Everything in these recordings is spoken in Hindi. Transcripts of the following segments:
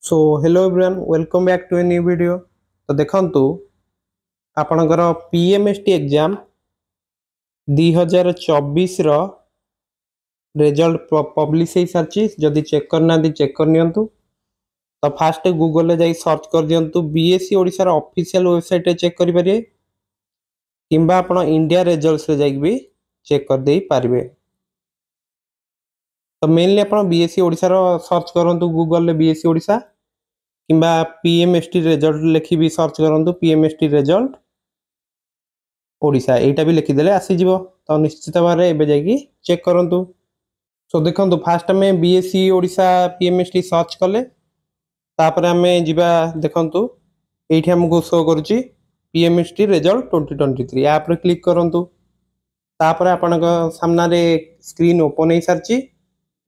So hello everyone welcome back to a new video. तो देखंतु आपणकर पीएमएसटी एग्जाम 2024 रो रिजल्ट पब्लिश हो सारी। जदि चेक करना चेक कर नियंतु। तो फास्ट गूगल जाई सर्च कर दियंतु बीएससी ओडिसा रो ऑफिशियल वेबसाइट रे चेक करि परिए किंबा आपण इंडिया रिजल्ट्स रे जाई भी चेक कर देई पारिबे। तो मेनली आपण बीएससी ओडिसा रो सर्च करंतु गूगल रे बीएससी ओडिसा किंबा पीएमएसटी रिजल्ट लिखि भी सर्च करंतु पीएमएसटी रिजल्ट ओडिशा एटा भी लिखिदेले आसीଯିବ। तो निश्चित भाव एबे जाइकी चेक करंतु। सो देखंतु फास्ट में बीएससी ओडिशा पीएमएसटी सर्च कले तापर आमे जिबा देखंतु एठी हमको शो करूची पीएमएसटी रिजल्ट 2023 ऐप रे क्लिक करंतु। तापर आपनक सामना रे स्क्रीन ओपन हो सारची।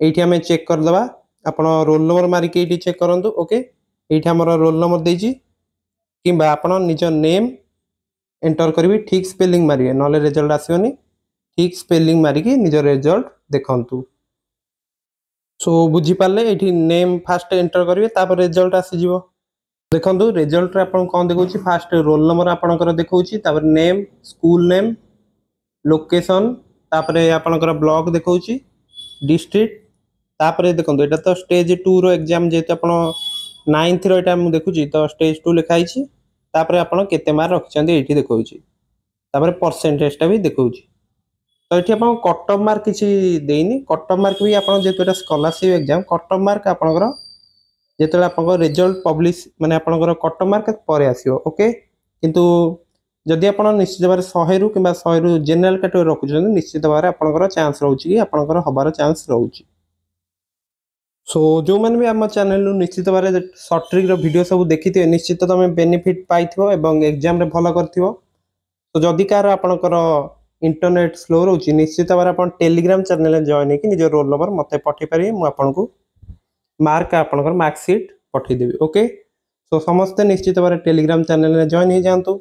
एठी हमें चेक कर दबा आपण रोल नंबर मारी के एठी चेक करंतु। ओके एठी हमर रोल नंबर देजी किंबा आपण निज नेम एंटर करी ठीक स्पेलिंग मारिए नले रिजल्ट आसीबनी। ठीक स्पेलिंग मारिकी निज रिजल्ट देखंतु। सो बुझी पाले एठी नेम फास्ट एंटर करिवे तापर रिजल्ट आसीजिवो। देखंतु रिजल्ट रे आपण कोन देखौची फास्ट रोल नंबर आपणकर देखौची तापर नेम स्कूल नेम लोकेशन तापर आपणकर ब्लॉक देखौची डिस्ट्रिक्ट तापर देखंतु एटा तो स्टेज 2 रो एग्जाम जेते आपण 9th रो एटा हम देखुची तो स्टेज 2 लिखाई छी। तापर आपण केते मार्क रखचंदी एठी देखौची तापर परसेंटेज टा भी देखौची। तो ये कट ऑफ मार्क किसी देनी कट ऑफ मार्क भी आपन जेतोटा scholarship exam cut off mark आपनकर जेतोला आपन रिजल्ट पब्लिश माने आपनकर कट ऑफ मार्क परे आसीओ। ओके किंतु जदि आपन निश्चित भाव 100 रु किबा 100 रु जनरल कैटेगरी रखुछन निश्चित भाव आपनकर चांस रहउची कि आपनकर हबार चांस रहउची। सो जो माने भी हम चैनल निश्चित भाव शॉर्ट ट्रिक रो वीडियो सब देखिते निश्चित तमे बेनिफिट पाइथिबो एवं एग्जाम रे भलो करथिबो। तो जदि कार आपनकर इंटरनेट स्लो रोची निश्चित भाव आप टेलीग्राम चैनल जॉइन की निज रोल नंबर मत पठे पारे मुझे मार्क आपनकर मार्कशीट पठेदेवी। ओके सो समस्ते निश्चित भाव टेलीग्राम चैनल जॉइन हो जातु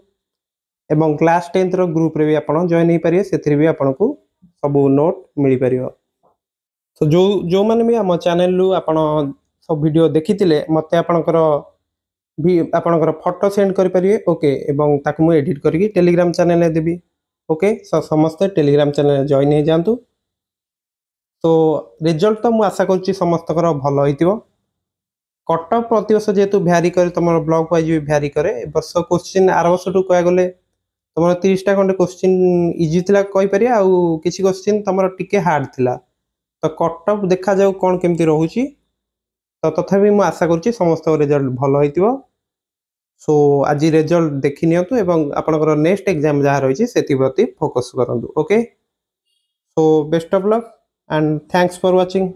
एवं क्लास 10th रो ग्रुप रे भी आपन जॉइन हो पारे से भी आपको सब नोट मिल पार। तो जो माने भी आम चैनल रु आपन सब वीडियो देखिथिले मते आपनकर भी आपनकर फोटो सेंड करि परिए। ओके एवं ताकु मु एडिट करके टेलीग्राम चैनल देबी। ओके सो समस्त टेलीग्राम चैनल जॉइन हो जातु। तो रिजल्ट तो मु आशा करूची समस्त भल होइतिबो। कट ऑफ प्रति वर्ष जेतु भ्यारी करे तमर ब्लॉक वाइज भी भ्यारी करे वर्ष क्वेश्चन आर वर्ष टू कया गले तमर 30 टा खंडे क्वेश्चन इजी थिला कहि परिया आउ किछि क्वेश्चन तमर टिके हार्ड थिला। तो कट ऑफ देखा जाऊ कोन केमती रहूची। तो तथापि मु आशा करूची समस्त रिजल्ट भल होइतिबो। सो आज रिजल्ट देखि नियंतु एवं आपनकर नेक्स्ट एग्जाम जहाँ रही से प्रति फोकस करंतु। Okay so best of luck and thanks for watching.